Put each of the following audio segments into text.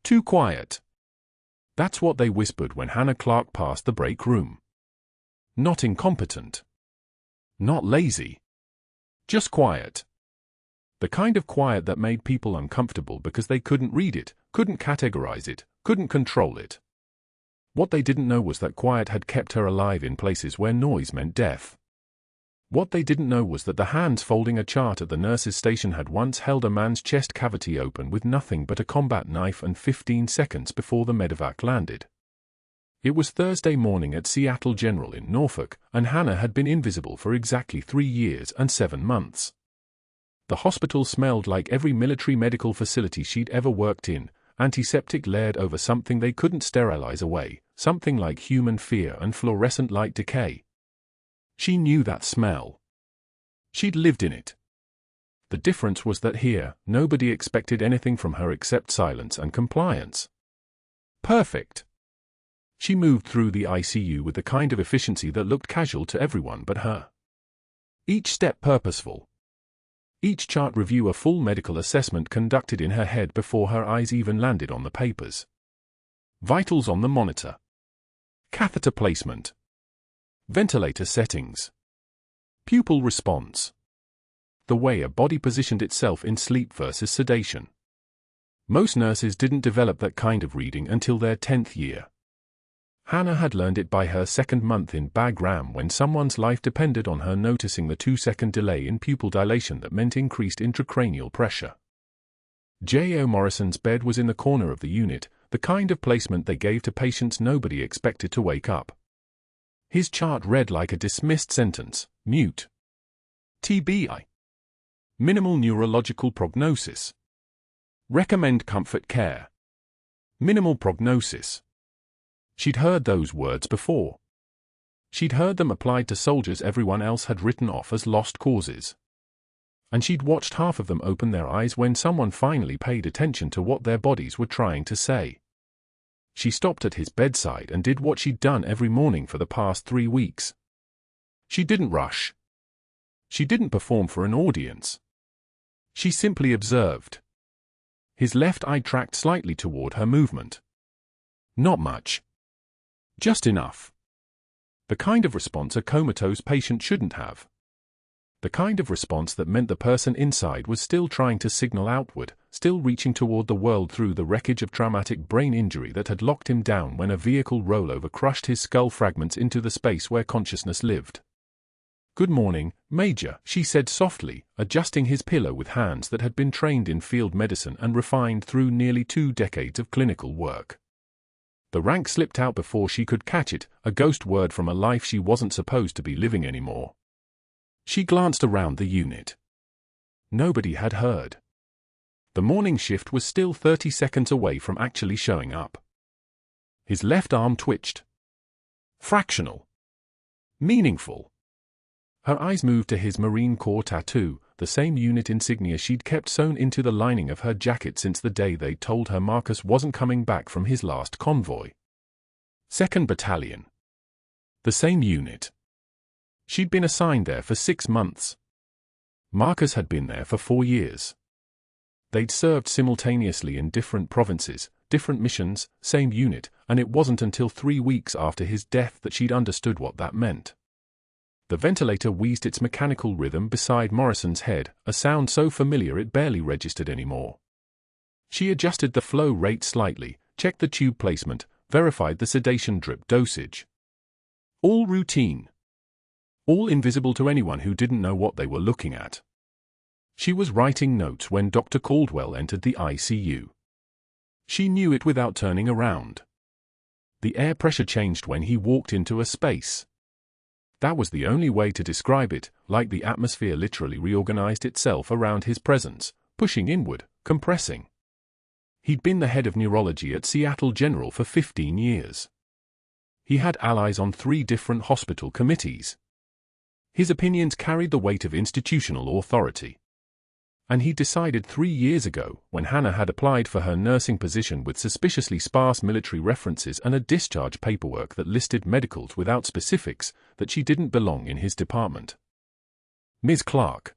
Too quiet. That's what they whispered when Hannah Clarke passed the break room. Not incompetent. Not lazy. Just quiet. The kind of quiet that made people uncomfortable because they couldn't read it, couldn't categorize it, couldn't control it. What they didn't know was that quiet had kept her alive in places where noise meant death. What they didn't know was that the hands folding a chart at the nurse's station had once held a man's chest cavity open with nothing but a combat knife and 15 seconds before the medevac landed. It was Thursday morning at Seattle General in Norfolk, and Hannah had been invisible for exactly 3 years and 7 months. The hospital smelled like every military medical facility she'd ever worked in, antiseptic layered over something they couldn't sterilize away, something like human fear and fluorescent light decay. She knew that smell. She'd lived in it. The difference was that here, nobody expected anything from her except silence and compliance. Perfect. She moved through the ICU with the kind of efficiency that looked casual to everyone but her. Each step purposeful. Each chart review a full medical assessment conducted in her head before her eyes even landed on the papers. Vitals on the monitor. Catheter placement. Ventilator settings. Pupil response. The way a body positioned itself in sleep versus sedation. Most nurses didn't develop that kind of reading until their 10th year. Hannah had learned it by her 2nd month in Bagram when someone's life depended on her noticing the 2-second delay in pupil dilation that meant increased intracranial pressure. J.O. Morrison's bed was in the corner of the unit, the kind of placement they gave to patients nobody expected to wake up. His chart read like a dismissed sentence, mute. TBI. Minimal neurological prognosis. Recommend comfort care. Minimal prognosis. She'd heard those words before. She'd heard them applied to soldiers everyone else had written off as lost causes. And she'd watched half of them open their eyes when someone finally paid attention to what their bodies were trying to say. She stopped at his bedside and did what she'd done every morning for the past 3 weeks. She didn't rush. She didn't perform for an audience. She simply observed. His left eye tracked slightly toward her movement. Not much. Just enough. The kind of response a comatose patient shouldn't have. The kind of response that meant the person inside was still trying to signal outward, still reaching toward the world through the wreckage of traumatic brain injury that had locked him down when a vehicle rollover crushed his skull fragments into the space where consciousness lived. "Good morning, Major," she said softly, adjusting his pillow with hands that had been trained in field medicine and refined through nearly 2 decades of clinical work. The rank slipped out before she could catch it, a ghost word from a life she wasn't supposed to be living anymore. She glanced around the unit. Nobody had heard. The morning shift was still 30 seconds away from actually showing up. His left arm twitched. Fractional. Meaningful. Her eyes moved to his Marine Corps tattoo, the same unit insignia she'd kept sewn into the lining of her jacket since the day they told her Marcus wasn't coming back from his last convoy. 2nd Battalion. The same unit. She'd been assigned there for 6 months. Marcus had been there for 4 years. They'd served simultaneously in different provinces, different missions, same unit, and it wasn't until 3 weeks after his death that she'd understood what that meant. The ventilator wheezed its mechanical rhythm beside Morrison's head, a sound so familiar it barely registered anymore. She adjusted the flow rate slightly, checked the tube placement, verified the sedation drip dosage. All routine. All invisible to anyone who didn't know what they were looking at. She was writing notes when Dr. Caldwell entered the ICU. She knew it without turning around. The air pressure changed when he walked into a space. That was the only way to describe it, like the atmosphere literally reorganized itself around his presence, pushing inward, compressing. He'd been the head of neurology at Seattle General for 15 years. He had allies on 3 different hospital committees. His opinions carried the weight of institutional authority. And he decided 3 years ago, when Hannah had applied for her nursing position with suspiciously sparse military references and a discharge paperwork that listed medicals without specifics, that she didn't belong in his department. Ms. Clarke.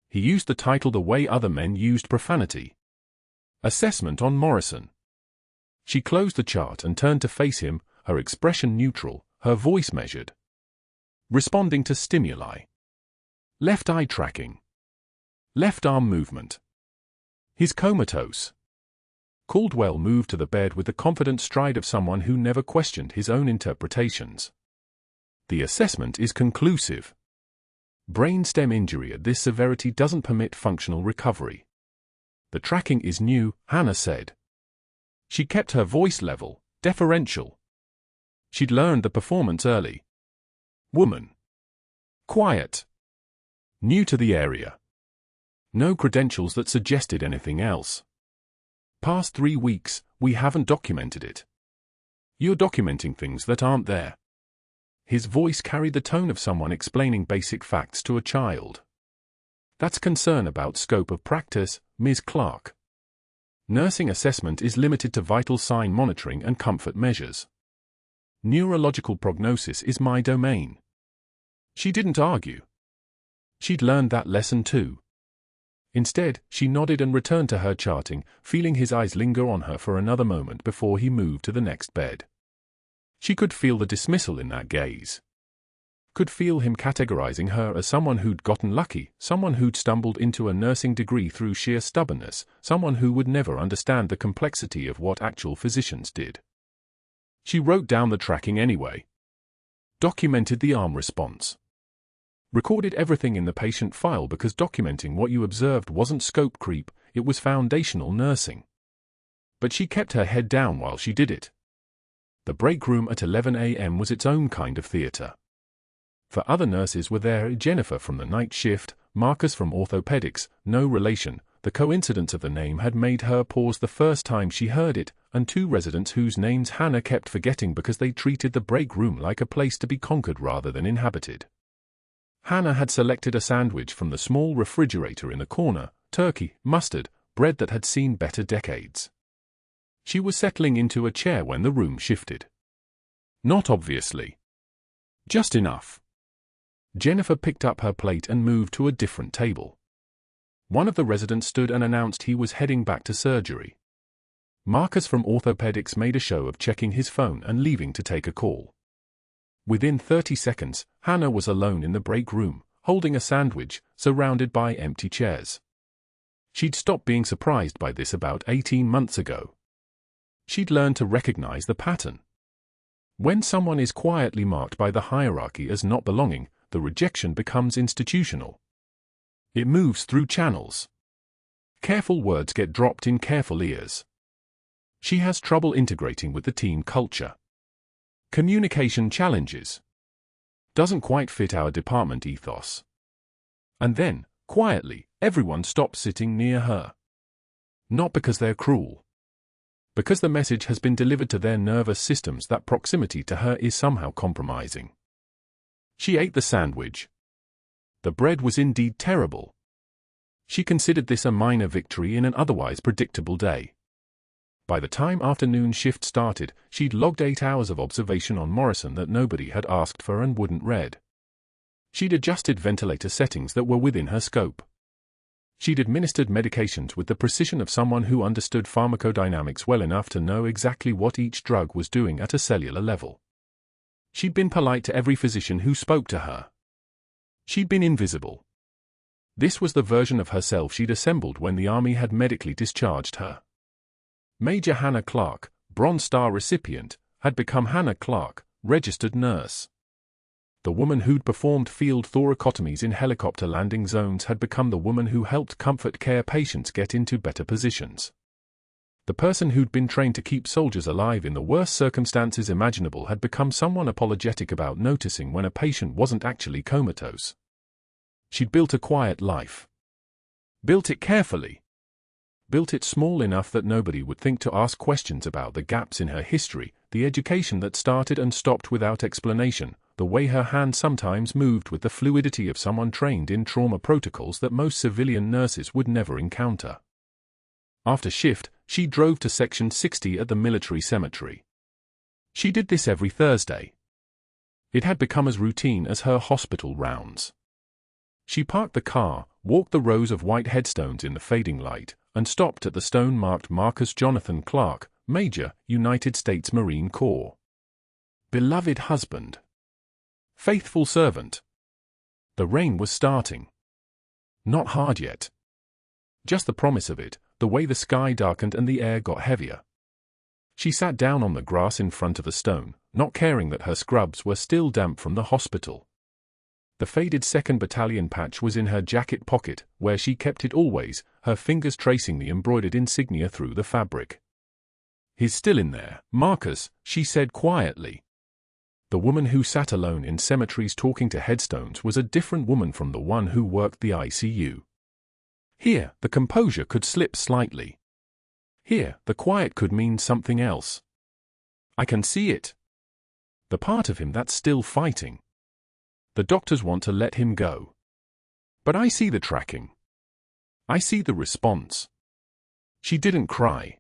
He used the title the way other men used profanity. Assessment on Morrison. She closed the chart and turned to face him, her expression neutral, her voice measured. Responding to stimuli. Left eye tracking. Left arm movement. He's comatose. Caldwell moved to the bed with the confident stride of someone who never questioned his own interpretations. The assessment is conclusive. Brainstem injury at this severity doesn't permit functional recovery. The tracking is new, Hannah said. She kept her voice level, deferential. She'd learned the performance early. Woman. Quiet. New to the area. No credentials that suggested anything else. Past 3 weeks, we haven't documented it. You're documenting things that aren't there. His voice carried the tone of someone explaining basic facts to a child. That's concern about scope of practice, Ms. Clarke. Nursing assessment is limited to vital sign monitoring and comfort measures. Neurological prognosis is my domain. She didn't argue. She'd learned that lesson too. Instead, she nodded and returned to her charting, feeling his eyes linger on her for another moment before he moved to the next bed. She could feel the dismissal in that gaze. Could feel him categorizing her as someone who'd gotten lucky, someone who'd stumbled into a nursing degree through sheer stubbornness, someone who would never understand the complexity of what actual physicians did. She wrote down the tracking anyway. Documented the arm response. Recorded everything in the patient file because documenting what you observed wasn't scope creep, it was foundational nursing. But she kept her head down while she did it. The break room at 11 a.m. was its own kind of theater. For other nurses were there Jennifer from the night shift, Marcus from orthopedics, no relation, the coincidence of the name had made her pause the first time she heard it, and 2 residents whose names Hannah kept forgetting because they treated the break room like a place to be conquered rather than inhabited. Hannah had selected a sandwich from the small refrigerator in the corner, turkey, mustard, bread that had seen better decades. She was settling into a chair when the room shifted. Not obviously. Just enough. Jennifer picked up her plate and moved to a different table. One of the residents stood and announced he was heading back to surgery. Marcus from orthopedics made a show of checking his phone and leaving to take a call. Within 30 seconds, Hannah was alone in the break room, holding a sandwich, surrounded by empty chairs. She'd stopped being surprised by this about 18 months ago. She'd learned to recognize the pattern. When someone is quietly marked by the hierarchy as not belonging, the rejection becomes institutional. It moves through channels. Careful words get dropped in careful ears. She has trouble integrating with the team culture. Communication challenges. Doesn't quite fit our department ethos. And then, quietly, everyone stops sitting near her. Not because they're cruel. Because the message has been delivered to their nervous systems that proximity to her is somehow compromising. She ate the sandwich. The bread was indeed terrible. She considered this a minor victory in an otherwise predictable day. By the time afternoon shift started, she'd logged 8 hours of observation on Morrison that nobody had asked for and wouldn't read. She'd adjusted ventilator settings that were within her scope. She'd administered medications with the precision of someone who understood pharmacodynamics well enough to know exactly what each drug was doing at a cellular level. She'd been polite to every physician who spoke to her. She'd been invisible. This was the version of herself she'd assembled when the Army had medically discharged her. Major Hannah Clarke, Bronze Star recipient, had become Hannah Clarke, registered nurse. The woman who'd performed field thoracotomies in helicopter landing zones had become the woman who helped comfort care patients get into better positions. The person who'd been trained to keep soldiers alive in the worst circumstances imaginable had become someone apologetic about noticing when a patient wasn't actually comatose. She'd built a quiet life. Built it carefully. Built it small enough that nobody would think to ask questions about the gaps in her history, the education that started and stopped without explanation, the way her hand sometimes moved with the fluidity of someone trained in trauma protocols that most civilian nurses would never encounter. After shift, she drove to Section 60 at the military cemetery. She did this every Thursday. It had become as routine as her hospital rounds. She parked the car, walked the rows of white headstones in the fading light, and stopped at the stone marked Marcus Jonathan Clarke, Major, United States Marine Corps. Beloved husband. Faithful servant. The rain was starting. Not hard yet. Just the promise of it, the way the sky darkened and the air got heavier. She sat down on the grass in front of a stone, not caring that her scrubs were still damp from the hospital. The faded 2nd Battalion patch was in her jacket pocket, where she kept it always, her fingers tracing the embroidered insignia through the fabric. "He's still in there, Marcus," she said quietly. The woman who sat alone in cemeteries talking to headstones was a different woman from the one who worked the ICU. Here, the composure could slip slightly. Here, the quiet could mean something else. "I can see it. The part of him that's still fighting. The doctors want to let him go. But I see the tracking. I see the response." She didn't cry.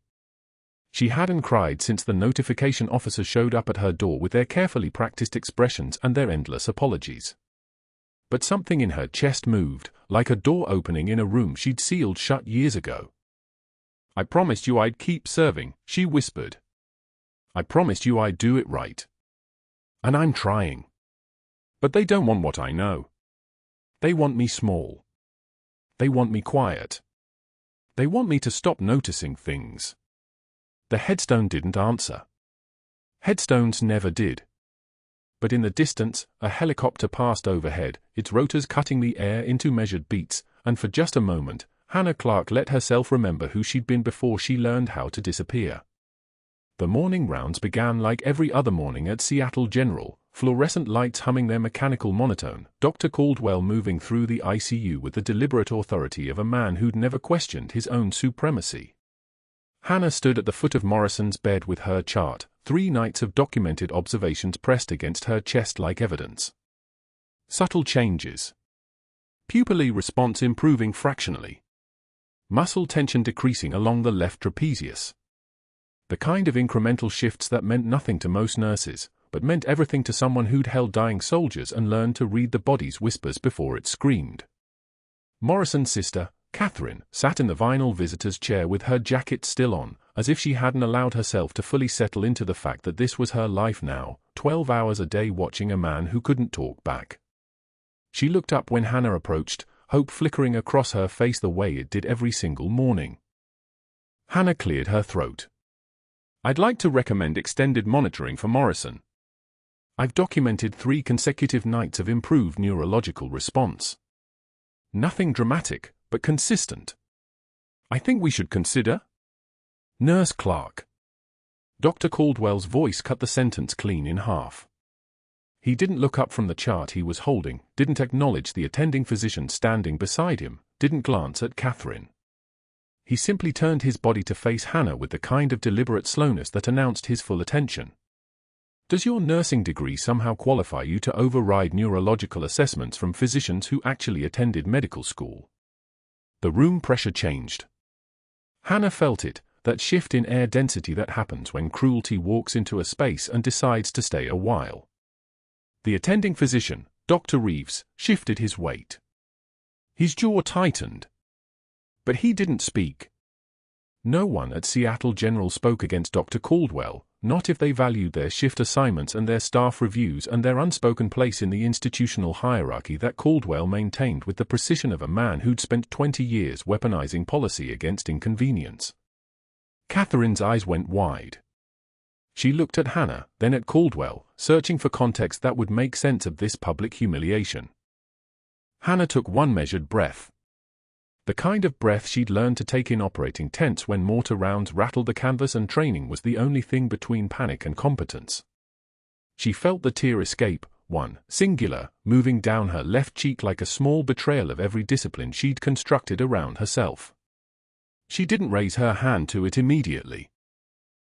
She hadn't cried since the notification officer showed up at her door with their carefully practiced expressions and their endless apologies. But something in her chest moved, like a door opening in a room she'd sealed shut years ago. "I promised you I'd keep serving," she whispered. "I promised you I'd do it right. And I'm trying. But they don't want what I know. They want me small. They want me quiet. They want me to stop noticing things." The headstone didn't answer. Headstones never did. But in the distance, a helicopter passed overhead, its rotors cutting the air into measured beats, and for just a moment, Hannah Clarke let herself remember who she'd been before she learned how to disappear. The morning rounds began like every other morning at Seattle General, fluorescent lights humming their mechanical monotone, Dr. Caldwell moving through the ICU with the deliberate authority of a man who'd never questioned his own supremacy. Hannah stood at the foot of Morrison's bed with her chart, 3 nights of documented observations pressed against her chest like evidence. Subtle changes. Pupillary response improving fractionally. Muscle tension decreasing along the left trapezius. The kind of incremental shifts that meant nothing to most nurses, but meant everything to someone who'd held dying soldiers and learned to read the body's whispers before it screamed. Morrison's sister, Catherine, sat in the vinyl visitor's chair with her jacket still on, as if she hadn't allowed herself to fully settle into the fact that this was her life now, 12 hours a day watching a man who couldn't talk back. She looked up when Hannah approached, hope flickering across her face the way it did every single morning. Hannah cleared her throat. "I'd like to recommend extended monitoring for Morrison. I've documented 3 consecutive nights of improved neurological response. Nothing dramatic, but consistent. I think we should consider." "Nurse Clarke." Dr. Caldwell's voice cut the sentence clean in half. He didn't look up from the chart he was holding, didn't acknowledge the attending physician standing beside him, didn't glance at Catherine. He simply turned his body to face Hannah with the kind of deliberate slowness that announced his full attention. "Does your nursing degree somehow qualify you to override neurological assessments from physicians who actually attended medical school?" The room pressure changed. Hannah felt it, that shift in air density that happens when cruelty walks into a space and decides to stay a while. The attending physician, Dr. Reeves, shifted his weight. His jaw tightened. But he didn't speak. No one at Seattle General spoke against Dr. Caldwell, not if they valued their shift assignments and their staff reviews and their unspoken place in the institutional hierarchy that Caldwell maintained with the precision of a man who'd spent 20 years weaponizing policy against inconvenience. Catherine's eyes went wide. She looked at Hannah, then at Caldwell, searching for context that would make sense of this public humiliation. Hannah took one measured breath. The kind of breath she'd learned to take in operating tents when mortar rounds rattled the canvas and training was the only thing between panic and competence. She felt the tear escape, one, singular, moving down her left cheek like a small betrayal of every discipline she'd constructed around herself. She didn't raise her hand to it immediately.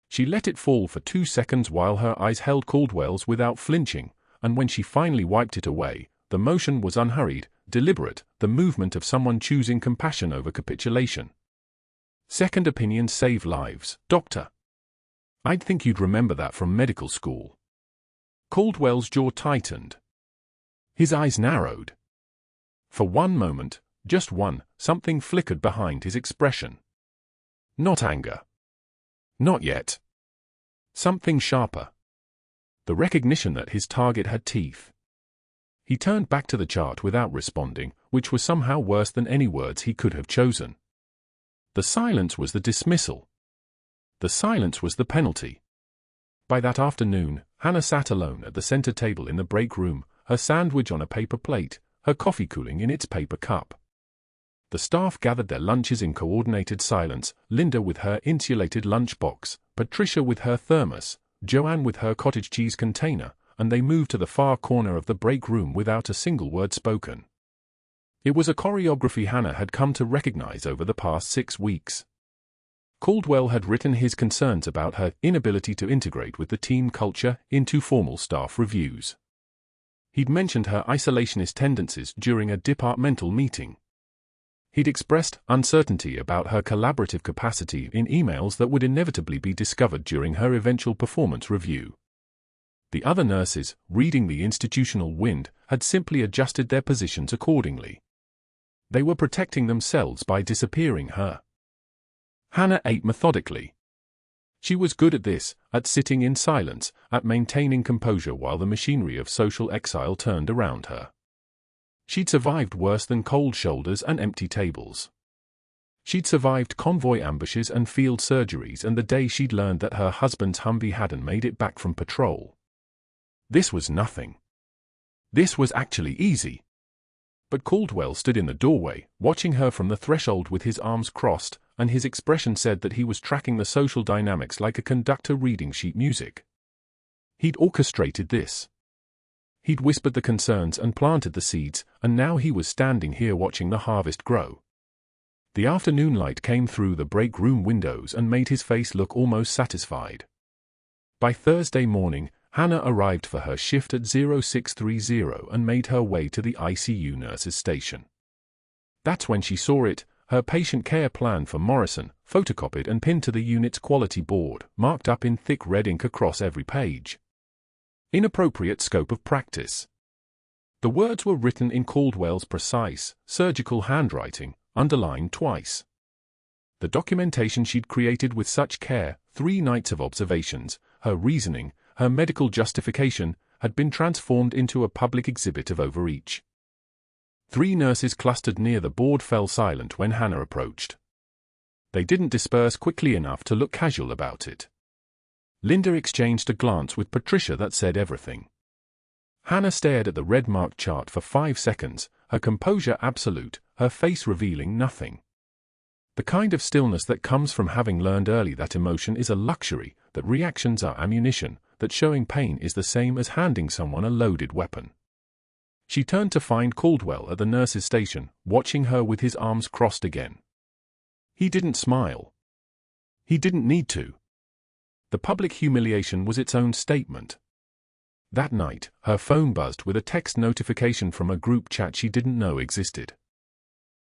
She let it fall for 2 seconds while her eyes held Caldwell's without flinching, and when she finally wiped it away, the motion was unhurried, deliberate, the movement of someone choosing compassion over capitulation. "Second opinions save lives, doctor. I'd think you'd remember that from medical school." Caldwell's jaw tightened. His eyes narrowed. For one moment, just one, something flickered behind his expression. Not anger. Not yet. Something sharper. The recognition that his target had teeth. He turned back to the chart without responding, which was somehow worse than any words he could have chosen. The silence was the dismissal. The silence was the penalty. By that afternoon, Hannah sat alone at the center table in the break room, her sandwich on a paper plate, her coffee cooling in its paper cup. The staff gathered their lunches in coordinated silence, Linda with her insulated lunchbox, Patricia with her thermos, Joanne with her cottage cheese container, and they moved to the far corner of the break room without a single word spoken. It was a choreography Hannah had come to recognize over the past 6 weeks. Caldwell had written his concerns about her inability to integrate with the team culture into formal staff reviews. He'd mentioned her isolationist tendencies during a departmental meeting. He'd expressed uncertainty about her collaborative capacity in emails that would inevitably be discovered during her eventual performance review. The other nurses, reading the institutional wind, had simply adjusted their positions accordingly. They were protecting themselves by disappearing her. Hannah ate methodically. She was good at this, at sitting in silence, at maintaining composure while the machinery of social exile turned around her. She'd survived worse than cold shoulders and empty tables. She'd survived convoy ambushes and field surgeries and the day she'd learned that her husband's Humvee hadn't made it back from patrol. This was nothing. This was actually easy. But Caldwell stood in the doorway, watching her from the threshold with his arms crossed, and his expression said that he was tracking the social dynamics like a conductor reading sheet music. He'd orchestrated this. He'd whispered the concerns and planted the seeds, and now he was standing here watching the harvest grow. The afternoon light came through the break room windows and made his face look almost satisfied. By Thursday morning, Hannah arrived for her shift at 0630 and made her way to the ICU nurse's station. That's when she saw it, her patient care plan for Morrison, photocopied and pinned to the unit's quality board, marked up in thick red ink across every page. Inappropriate scope of practice. The words were written in Caldwell's precise, surgical handwriting, underlined twice. The documentation she'd created with such care, 3 nights of observations, her reasoning, her medical justification, had been transformed into a public exhibit of overreach. 3 nurses clustered near the board fell silent when Hannah approached. They didn't disperse quickly enough to look casual about it. Linda exchanged a glance with Patricia that said everything. Hannah stared at the red-marked chart for 5 seconds, her composure absolute, her face revealing nothing. The kind of stillness that comes from having learned early that emotion is a luxury, that reactions are ammunition, that showing pain is the same as handing someone a loaded weapon. She turned to find Caldwell at the nurse's station, watching her with his arms crossed again. He didn't smile. He didn't need to. The public humiliation was its own statement. That night, her phone buzzed with a text notification from a group chat she didn't know existed.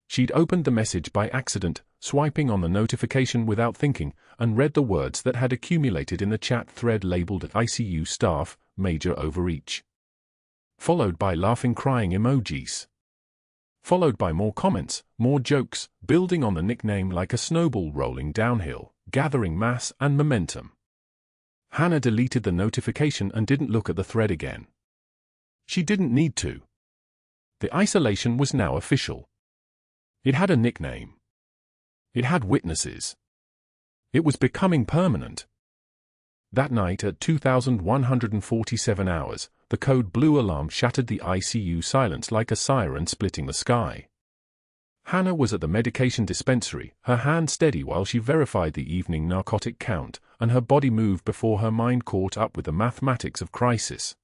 She'd opened the message by accident, swiping on the notification without thinking, and read the words that had accumulated in the chat thread labeled ICU staff, major overreach. Followed by laughing crying emojis. Followed by more comments, more jokes, building on the nickname like a snowball rolling downhill, gathering mass and momentum. Hannah deleted the notification and didn't look at the thread again. She didn't need to. The isolation was now official. It had a nickname. It had witnesses. It was becoming permanent. That night at 2,147 hours, the code blue alarm shattered the ICU silence like a siren splitting the sky. Hannah was at the medication dispensary, her hand steady while she verified the evening narcotic count, and her body moved before her mind caught up with the mathematics of crisis.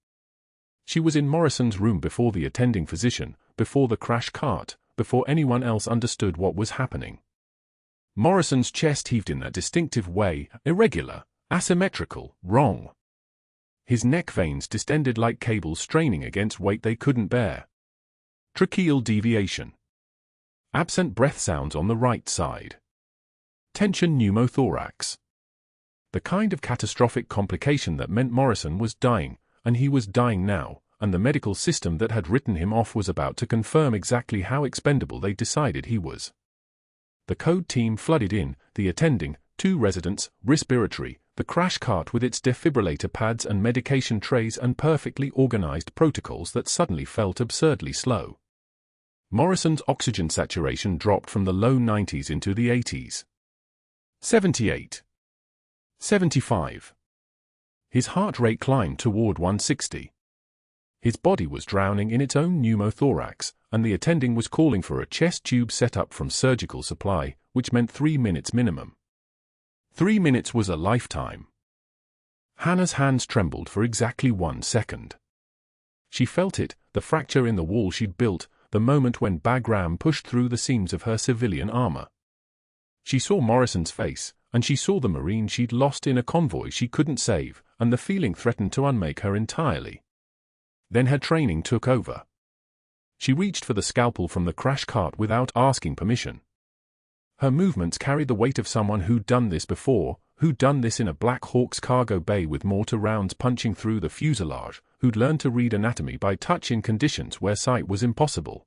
She was in Morrison's room before the attending physician, before the crash cart, before anyone else understood what was happening. Morrison's chest heaved in that distinctive way, irregular, asymmetrical, wrong. His neck veins distended like cables straining against weight they couldn't bear. Tracheal deviation. Absent breath sounds on the right side. Tension pneumothorax. The kind of catastrophic complication that meant Morrison was dying, and he was dying now, and the medical system that had written him off was about to confirm exactly how expendable they decided he was. The code team flooded in, the attending, 2 residents, respiratory, the crash cart with its defibrillator pads and medication trays and perfectly organized protocols that suddenly felt absurdly slow. Morrison's oxygen saturation dropped from the low 90s into the 80s. 78. 75. His heart rate climbed toward 160. His body was drowning in its own pneumothorax, and the attending was calling for a chest tube set up from surgical supply, which meant 3 minutes minimum. 3 minutes was a lifetime. Hannah's hands trembled for exactly 1 second. She felt it, the fracture in the wall she'd built, the moment when Bagram pushed through the seams of her civilian armor. She saw Morrison's face, and she saw the Marine she'd lost in a convoy she couldn't save, and the feeling threatened to unmake her entirely. Then her training took over. She reached for the scalpel from the crash cart without asking permission. Her movements carried the weight of someone who'd done this before, who'd done this in a Black Hawk's cargo bay with mortar rounds punching through the fuselage, who'd learned to read anatomy by touch in conditions where sight was impossible.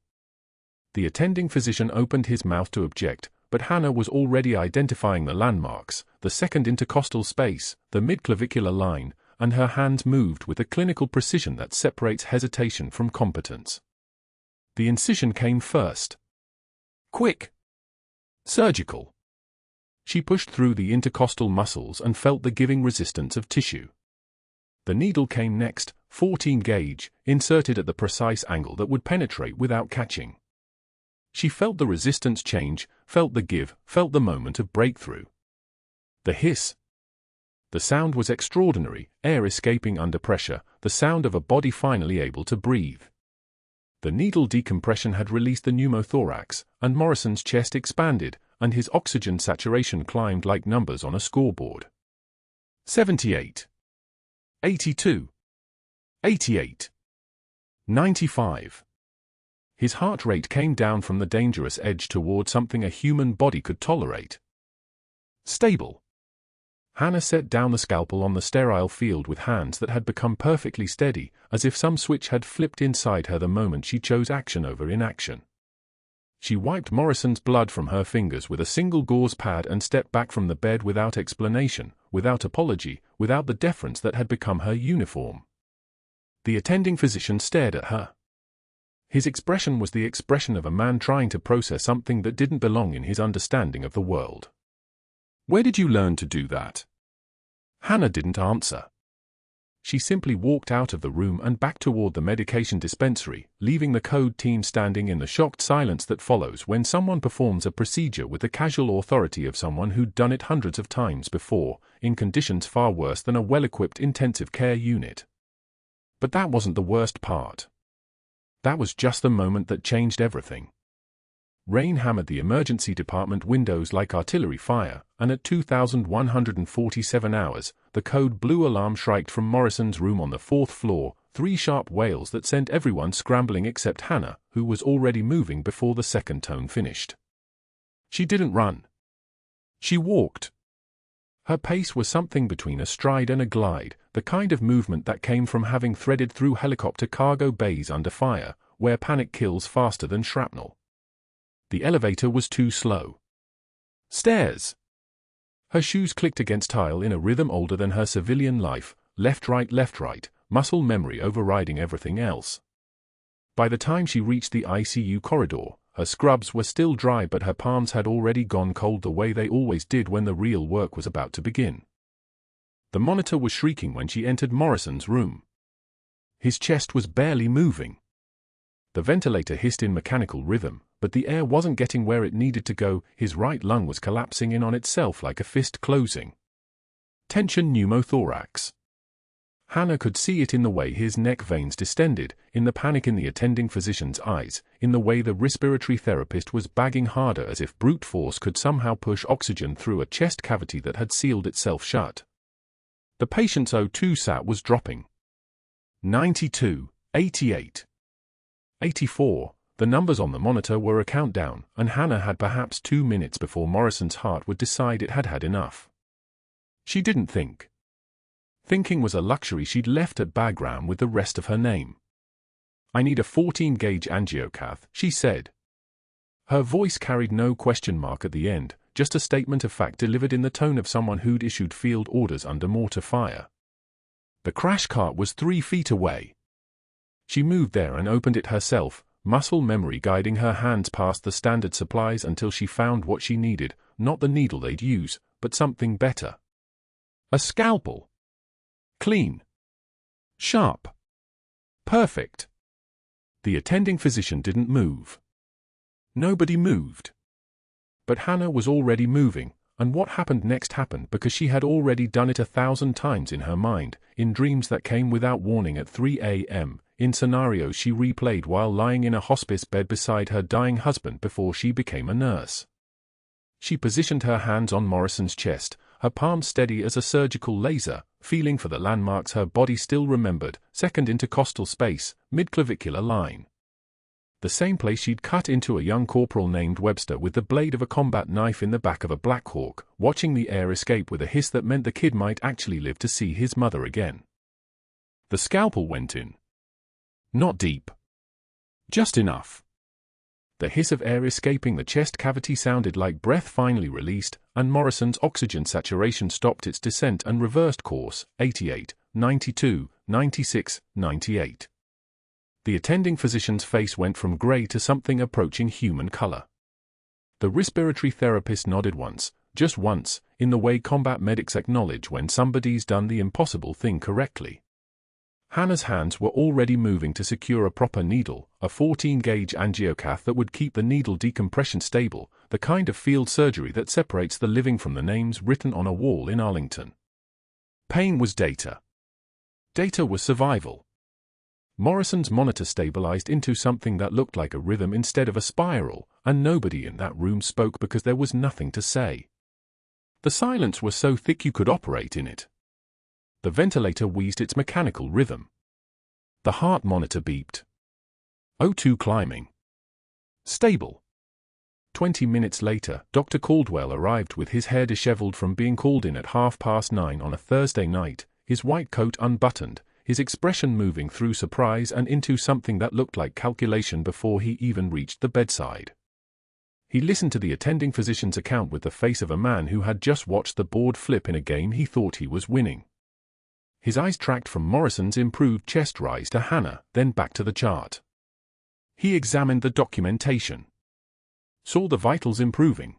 The attending physician opened his mouth to object, but Hannah was already identifying the landmarks, the second intercostal space, the midclavicular line, and her hands moved with the clinical precision that separates hesitation from competence. The incision came first. Quick. Surgical. She pushed through the intercostal muscles and felt the giving resistance of tissue. The needle came next, 14 gauge, inserted at the precise angle that would penetrate without catching. She felt the resistance change, felt the give, felt the moment of breakthrough. The hiss. The sound was extraordinary, air escaping under pressure, the sound of a body finally able to breathe. The needle decompression had released the pneumothorax, and Morrison's chest expanded, and his oxygen saturation climbed like numbers on a scoreboard. 78. 82. 88. 95. His heart rate came down from the dangerous edge toward something a human body could tolerate. Stable. Hannah set down the scalpel on the sterile field with hands that had become perfectly steady, as if some switch had flipped inside her the moment she chose action over inaction. She wiped Morrison's blood from her fingers with a single gauze pad and stepped back from the bed without explanation, without apology, without the deference that had become her uniform. The attending physician stared at her. His expression was the expression of a man trying to process something that didn't belong in his understanding of the world. "Where did you learn to do that?" Hannah didn't answer. She simply walked out of the room and back toward the medication dispensary, leaving the code team standing in the shocked silence that follows when someone performs a procedure with the casual authority of someone who'd done it hundreds of times before, in conditions far worse than a well-equipped intensive care unit. But that wasn't the worst part. That was just the moment that changed everything. Rain hammered the emergency department windows like artillery fire, and at 2,147 hours, the code blue alarm shrieked from Morrison's room on the 4th floor, 3 sharp wails that sent everyone scrambling except Hannah, who was already moving before the second tone finished. She didn't run. She walked. Her pace was something between a stride and a glide, the kind of movement that came from having threaded through helicopter cargo bays under fire, where panic kills faster than shrapnel. The elevator was too slow. Stairs. Her shoes clicked against tile in a rhythm older than her civilian life, left right, muscle memory overriding everything else. By the time she reached the ICU corridor, her scrubs were still dry but her palms had already gone cold the way they always did when the real work was about to begin. The monitor was shrieking when she entered Morrison's room. His chest was barely moving. The ventilator hissed in mechanical rhythm, but the air wasn't getting where it needed to go. His right lung was collapsing in on itself like a fist closing. Tension pneumothorax. Hannah could see it in the way his neck veins distended, in the panic in the attending physician's eyes, in the way the respiratory therapist was bagging harder as if brute force could somehow push oxygen through a chest cavity that had sealed itself shut. The patient's O2 sat was dropping. 92, 88. 84, the numbers on the monitor were a countdown, and Hannah had perhaps 2 minutes before Morrison's heart would decide it had had enough. She didn't think. Thinking was a luxury she'd left at Bagram with the rest of her name. "I need a 14-gauge angiocath," she said. Her voice carried no question mark at the end, just a statement of fact delivered in the tone of someone who'd issued field orders under mortar fire. The crash cart was 3 feet away. She moved there and opened it herself, muscle memory guiding her hands past the standard supplies until she found what she needed, not the needle they'd use, but something better. A scalpel. Clean. Sharp. Perfect. The attending physician didn't move. Nobody moved. But Hannah was already moving, and what happened next happened because she had already done it 1,000 times in her mind, in dreams that came without warning at 3 a.m., in scenarios she replayed while lying in a hospice bed beside her dying husband before she became a nurse. She positioned her hands on Morrison's chest, her palms steady as a surgical laser, feeling for the landmarks her body still remembered, second intercostal space, mid-clavicular line. The same place she'd cut into a young corporal named Webster with the blade of a combat knife in the back of a Black Hawk, watching the air escape with a hiss that meant the kid might actually live to see his mother again. The scalpel went in. Not deep. Just enough. The hiss of air escaping the chest cavity sounded like breath finally released, and Morrison's oxygen saturation stopped its descent and reversed course, 88, 92, 96, 98. The attending physician's face went from grey to something approaching human color. The respiratory therapist nodded once, just once, in the way combat medics acknowledge when somebody's done the impossible thing correctly. Hannah's hands were already moving to secure a proper needle, a 14-gauge angiocath that would keep the needle decompression stable, the kind of field surgery that separates the living from the names written on a wall in Arlington. Pain was data. Data was survival. Morrison's monitor stabilized into something that looked like a rhythm instead of a spiral, and nobody in that room spoke because there was nothing to say. The silence was so thick you could operate in it. The ventilator wheezed its mechanical rhythm. The heart monitor beeped. O2 climbing. Stable. 20 minutes later, Dr. Caldwell arrived with his hair disheveled from being called in at 9:30 on a Thursday night, his white coat unbuttoned, his expression moving through surprise and into something that looked like calculation before he even reached the bedside. He listened to the attending physician's account with the face of a man who had just watched the board flip in a game he thought he was winning. His eyes tracked from Morrison's improved chest rise to Hannah, then back to the chart. He examined the documentation. Saw the vitals improving.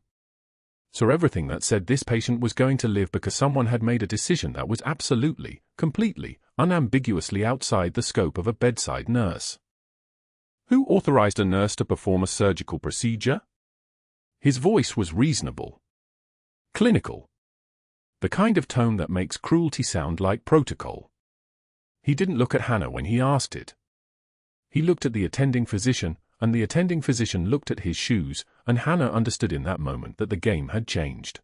Saw everything that said this patient was going to live because someone had made a decision that was absolutely, completely, unambiguously outside the scope of a bedside nurse. Who authorized a nurse to perform a surgical procedure? His voice was reasonable. Clinical. The kind of tone that makes cruelty sound like protocol. He didn't look at Hannah when he asked it. He looked at the attending physician, and the attending physician looked at his shoes, and Hannah understood in that moment that the game had changed.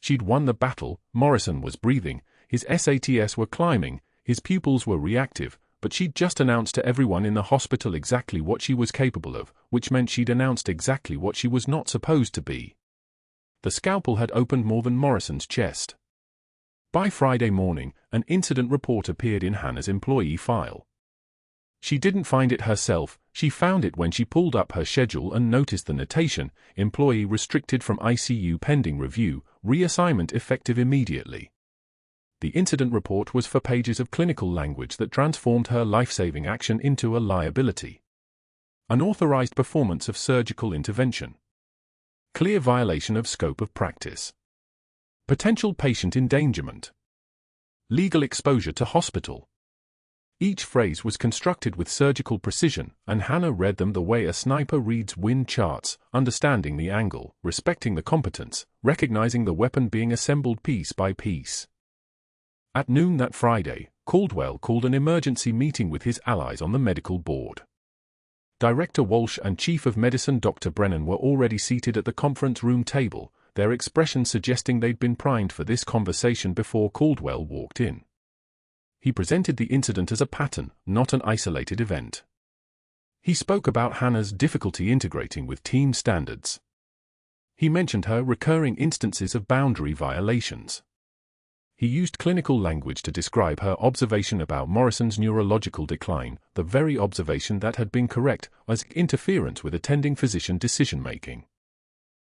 She'd won the battle, Morrison was breathing, his SATs were climbing, his pupils were reactive, but she'd just announced to everyone in the hospital exactly what she was capable of, which meant she'd announced exactly what she was not supposed to be. The scalpel had opened more than Morrison's chest. By Friday morning, an incident report appeared in Hannah's employee file. She didn't find it herself, she found it when she pulled up her schedule and noticed the notation, employee restricted from ICU pending review, reassignment effective immediately. The incident report was 4 pages of clinical language that transformed her life-saving action into a liability. Unauthorized performance of surgical intervention. Clear violation of scope of practice. Potential patient endangerment. Legal exposure to hospital. Each phrase was constructed with surgical precision, and Hannah read them the way a sniper reads wind charts, understanding the angle, respecting the competence, recognizing the weapon being assembled piece by piece. At noon that Friday, Caldwell called an emergency meeting with his allies on the medical board. Director Walsh and Chief of Medicine Dr. Brennan were already seated at the conference room table, their expressions suggesting they'd been primed for this conversation before Caldwell walked in. He presented the incident as a pattern, not an isolated event. He spoke about Hannah's difficulty integrating with team standards. He mentioned her recurring instances of boundary violations. He used clinical language to describe her observation about Morrison's neurological decline, the very observation that had been correct, as interference with attending physician decision-making.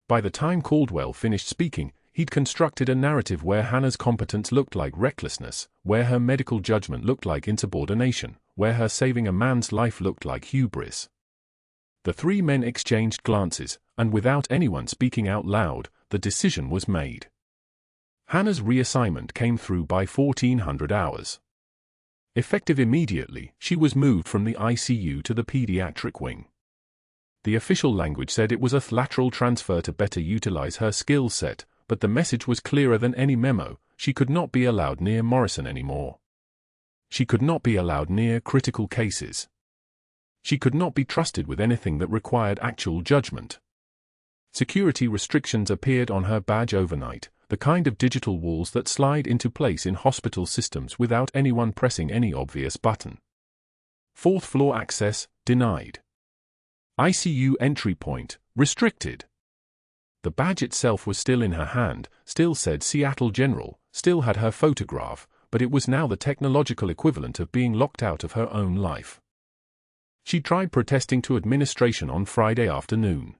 By the time Caldwell finished speaking, he'd constructed a narrative where Hannah's competence looked like recklessness, where her medical judgment looked like insubordination, where her saving a man's life looked like hubris. The three men exchanged glances, and without anyone speaking out loud, the decision was made. Hannah's reassignment came through by 1400 hours. Effective immediately, she was moved from the ICU to the pediatric wing. The official language said it was a lateral transfer to better utilize her skill set, but the message was clearer than any memo: she could not be allowed near Morrison anymore. She could not be allowed near critical cases. She could not be trusted with anything that required actual judgment. Security restrictions appeared on her badge overnight, the kind of digital walls that slide into place in hospital systems without anyone pressing any obvious button. Fourth floor access, denied. ICU entry point, restricted. The badge itself was still in her hand, still said Seattle General, still had her photograph, but it was now the technological equivalent of being locked out of her own life. She tried protesting to administration on Friday afternoon.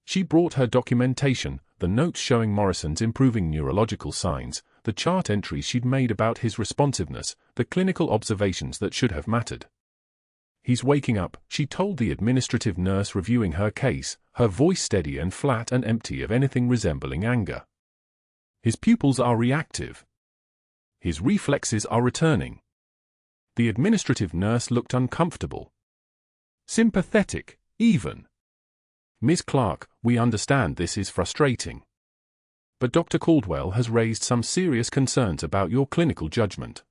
She brought her documentation, the notes showing Morrison's improving neurological signs, the chart entries she'd made about his responsiveness, the clinical observations that should have mattered. "He's waking up," she told the administrative nurse reviewing her case, her voice steady and flat and empty of anything resembling anger. "His pupils are reactive. His reflexes are returning." The administrative nurse looked uncomfortable. Sympathetic, even. "Ms. Clarke, we understand this is frustrating. But Dr. Caldwell has raised some serious concerns about your clinical judgment.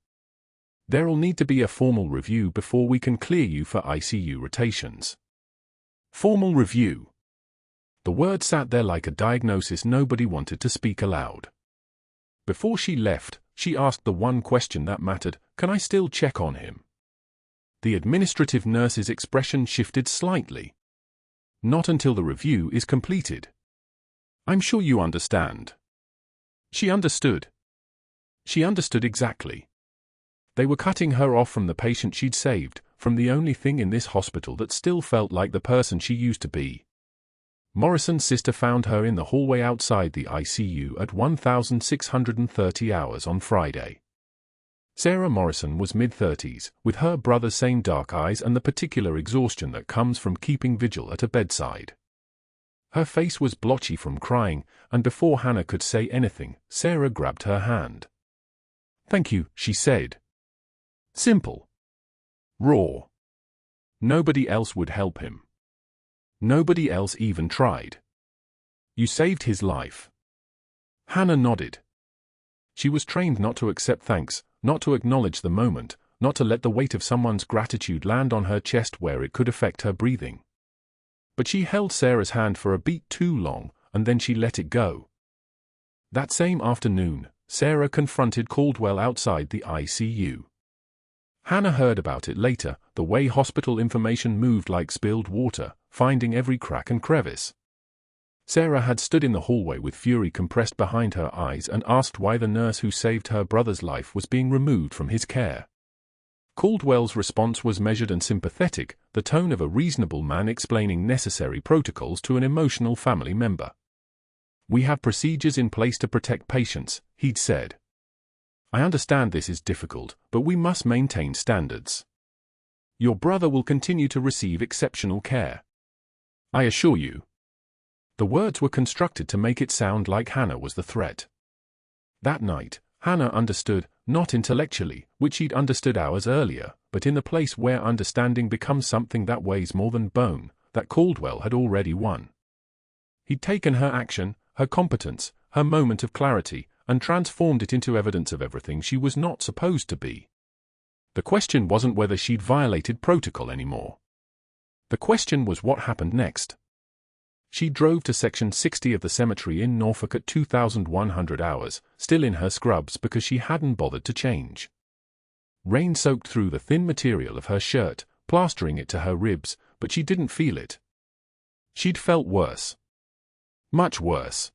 There'll need to be a formal review before we can clear you for ICU rotations." Formal review. The word sat there like a diagnosis nobody wanted to speak aloud. Before she left, she asked the one question that mattered: "Can I still check on him?" The administrative nurse's expression shifted slightly. "Not until the review is completed." "I'm sure you understand." She understood. She understood exactly. They were cutting her off from the patient she'd saved, from the only thing in this hospital that still felt like the person she used to be. Morrison's sister found her in the hallway outside the ICU at 1630 hours on Friday. Sarah Morrison was mid-30s, with her brother's same dark eyes and the particular exhaustion that comes from keeping vigil at a bedside. Her face was blotchy from crying, and before Hannah could say anything, Sarah grabbed her hand. "Thank you," she said. Simple. Raw. Nobody else would help him. Nobody else even tried. "You saved his life." Hannah nodded. She was trained not to accept thanks, not to acknowledge the moment, not to let the weight of someone's gratitude land on her chest where it could affect her breathing. But she held Sarah's hand for a beat too long, and then she let it go. That same afternoon, Sarah confronted Caldwell outside the ICU. Hannah heard about it later, the way hospital information moved like spilled water, finding every crack and crevice. Sarah had stood in the hallway with fury compressed behind her eyes and asked why the nurse who saved her brother's life was being removed from his care. Caldwell's response was measured and sympathetic, the tone of a reasonable man explaining necessary protocols to an emotional family member. "We have procedures in place to protect patients," he'd said. "I understand this is difficult, but we must maintain standards. Your brother will continue to receive exceptional care. I assure you." The words were constructed to make it sound like Hannah was the threat. That night, Hannah understood, not intellectually, which she'd understood hours earlier, but in the place where understanding becomes something that weighs more than bone, that Caldwell had already won. He'd taken her action, her competence, her moment of clarity, and transformed it into evidence of everything she was not supposed to be. The question wasn't whether she'd violated protocol anymore. The question was what happened next. She drove to Section 60 of the cemetery in Norfolk at 2100 hours, still in her scrubs because she hadn't bothered to change. Rain soaked through the thin material of her shirt, plastering it to her ribs, but she didn't feel it. She'd felt worse. Much worse.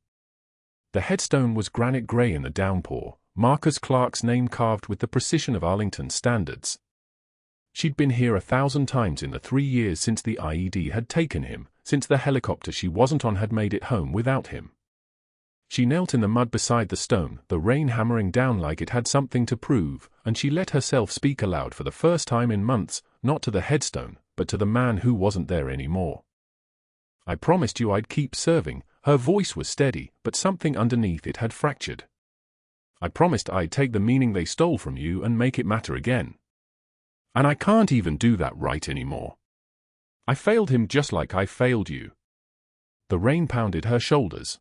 The headstone was granite gray in the downpour, Marcus Clarke's name carved with the precision of Arlington standards. She'd been here 1,000 times in the 3 years since the IED had taken him, since the helicopter she wasn't on had made it home without him. She knelt in the mud beside the stone, the rain hammering down like it had something to prove, and she let herself speak aloud for the first time in months, not to the headstone, but to the man who wasn't there anymore. I promised you I'd keep serving. Her voice was steady, but something underneath it had fractured. I promised I'd take the meaning they stole from you and make it matter again. And I can't even do that right anymore. I failed him just like I failed you. The rain pounded her shoulders.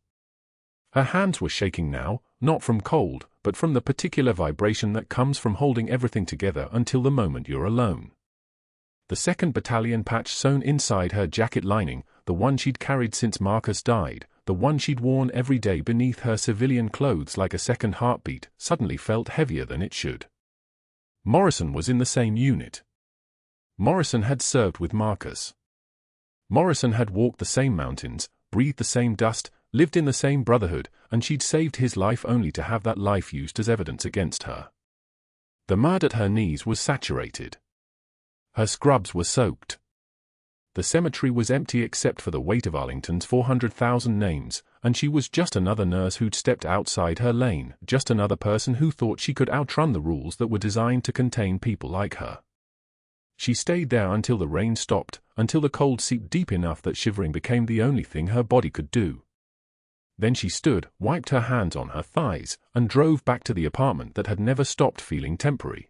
Her hands were shaking now, not from cold, but from the particular vibration that comes from holding everything together until the moment you're alone. The 2nd Battalion patch sewn inside her jacket lining, the one she'd carried since Marcus died, the one she'd worn every day beneath her civilian clothes like a second heartbeat, suddenly felt heavier than it should. Morrison was in the same unit. Morrison had served with Marcus. Morrison had walked the same mountains, breathed the same dust, lived in the same brotherhood, and she'd saved his life only to have that life used as evidence against her. The mud at her knees was saturated. Her scrubs were soaked. The cemetery was empty except for the weight of Arlington's 400,000 names, and she was just another nurse who'd stepped outside her lane, just another person who thought she could outrun the rules that were designed to contain people like her. She stayed there until the rain stopped, until the cold seeped deep enough that shivering became the only thing her body could do. Then she stood, wiped her hands on her thighs, and drove back to the apartment that had never stopped feeling temporary.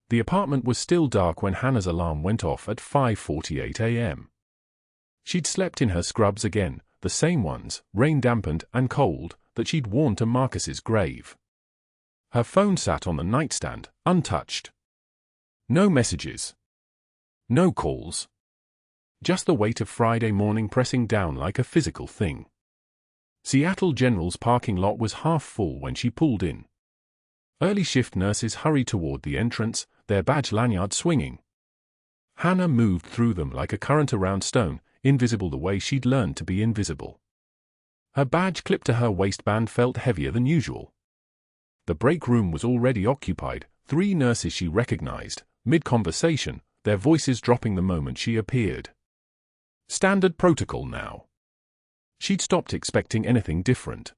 The apartment was still dark when Hannah's alarm went off at 5:48 a.m. She'd slept in her scrubs again, the same ones, rain-dampened and cold, that she'd worn to Marcus's grave. Her phone sat on the nightstand, untouched. No messages. No calls. Just the weight of Friday morning pressing down like a physical thing. Seattle General's parking lot was half full when she pulled in. Early shift nurses hurried toward the entrance, their badge lanyard swinging. Hannah moved through them like a current around stone, invisible the way she'd learned to be invisible. Her badge clipped to her waistband felt heavier than usual. The break room was already occupied, 3 nurses she recognized, mid-conversation, their voices dropping the moment she appeared. Standard protocol now. She'd stopped expecting anything different.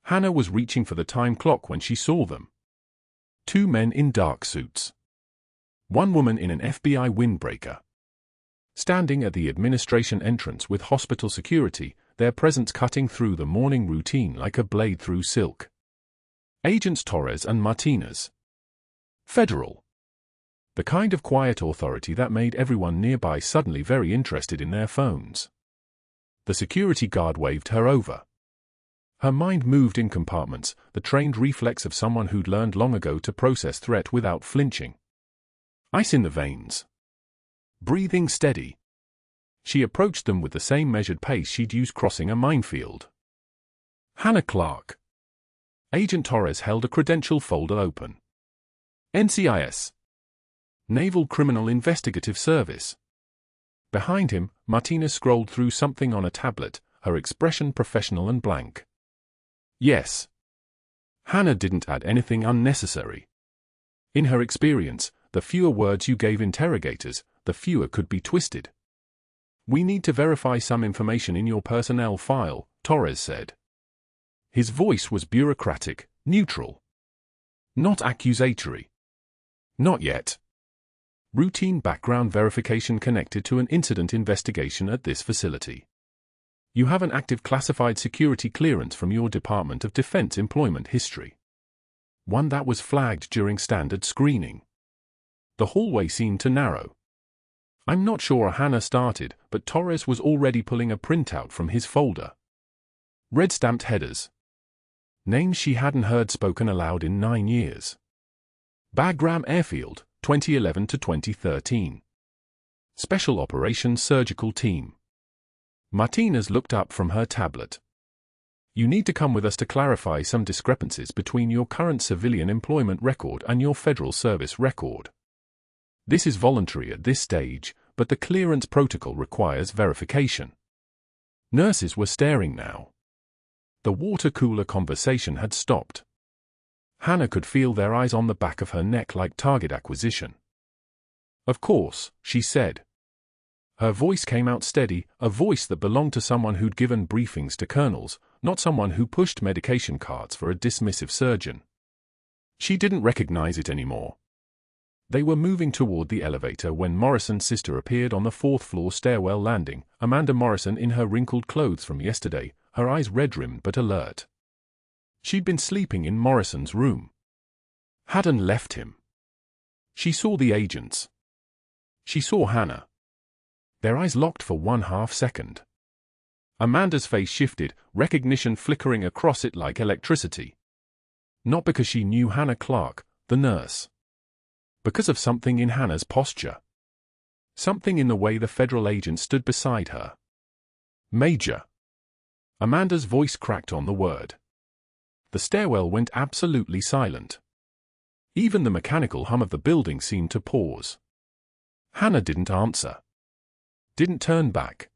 Hannah was reaching for the time clock when she saw them. 2 men in dark suits. 1 woman in an FBI windbreaker. Standing at the administration entrance with hospital security, their presence cutting through the morning routine like a blade through silk. Agents Torres and Martinez. Federal. The kind of quiet authority that made everyone nearby suddenly very interested in their phones. The security guard waved her over. Her mind moved in compartments, the trained reflex of someone who'd learned long ago to process threat without flinching. Ice in the veins. Breathing steady. She approached them with the same measured pace she'd used crossing a minefield. Hannah Clarke. Agent Torres held a credential folder open. NCIS. Naval Criminal Investigative Service. Behind him, Martinez scrolled through something on a tablet, her expression professional and blank. Yes. Hannah didn't add anything unnecessary. In her experience, the fewer words you gave interrogators, the fewer could be twisted. We need to verify some information in your personnel file, Torres said. His voice was bureaucratic, neutral. Not accusatory. Not yet. Routine background verification connected to an incident investigation at this facility. You have an active classified security clearance from your Department of Defense employment history. One that was flagged during standard screening. The hallway seemed to narrow. I'm not sure Hannah started, but Torres was already pulling a printout from his folder. Red-stamped headers. Names she hadn't heard spoken aloud in 9 years. Bagram Airfield, 2011 to 2013. Special Operations Surgical Team. Martinez looked up from her tablet. You need to come with us to clarify some discrepancies between your current civilian employment record and your federal service record. This is voluntary at this stage, but the clearance protocol requires verification. Nurses were staring now. The water cooler conversation had stopped. Hannah could feel their eyes on the back of her neck like target acquisition. Of course, she said. Her voice came out steady, a voice that belonged to someone who'd given briefings to colonels, not someone who pushed medication carts for a dismissive surgeon. She didn't recognize it anymore. They were moving toward the elevator when Morrison's sister appeared on the fourth-floor stairwell landing, Amanda Morrison in her wrinkled clothes from yesterday, her eyes red-rimmed but alert. She'd been sleeping in Morrison's room. Hadn't left him. She saw the agents. She saw Hannah. Their eyes locked for 1/2 second. Amanda's face shifted, recognition flickering across it like electricity. Not because she knew Hannah Clarke, the nurse. Because of something in Hannah's posture. Something in the way the federal agent stood beside her. Major. Amanda's voice cracked on the word. The stairwell went absolutely silent. Even the mechanical hum of the building seemed to pause. Hannah didn't answer. Didn't turn back.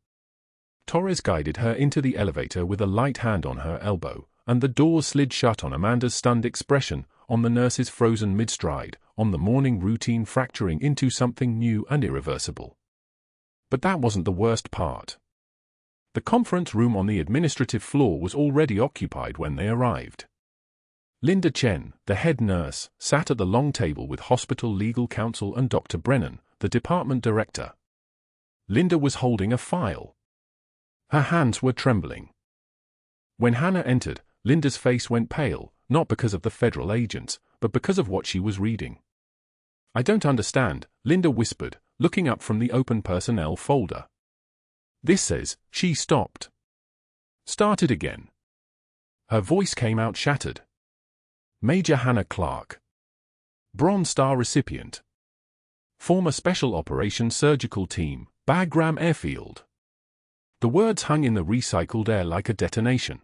Torres guided her into the elevator with a light hand on her elbow, and the door slid shut on Amanda's stunned expression, on the nurse's frozen mid-stride, on the morning routine fracturing into something new and irreversible. But that wasn't the worst part. The conference room on the administrative floor was already occupied when they arrived. Linda Chen, the head nurse, sat at the long table with hospital legal counsel and Dr. Brennan, the department director. Linda was holding a file. Her hands were trembling. When Hannah entered, Linda's face went pale, not because of the federal agents, but because of what she was reading. "I don't understand," Linda whispered, looking up from the open personnel folder. "This says," she stopped. Started again. Her voice came out shattered. "Major Hannah Clarke. Bronze Star recipient. Former Special Operations Surgical Team, Bagram Airfield." The words hung in the recycled air like a detonation.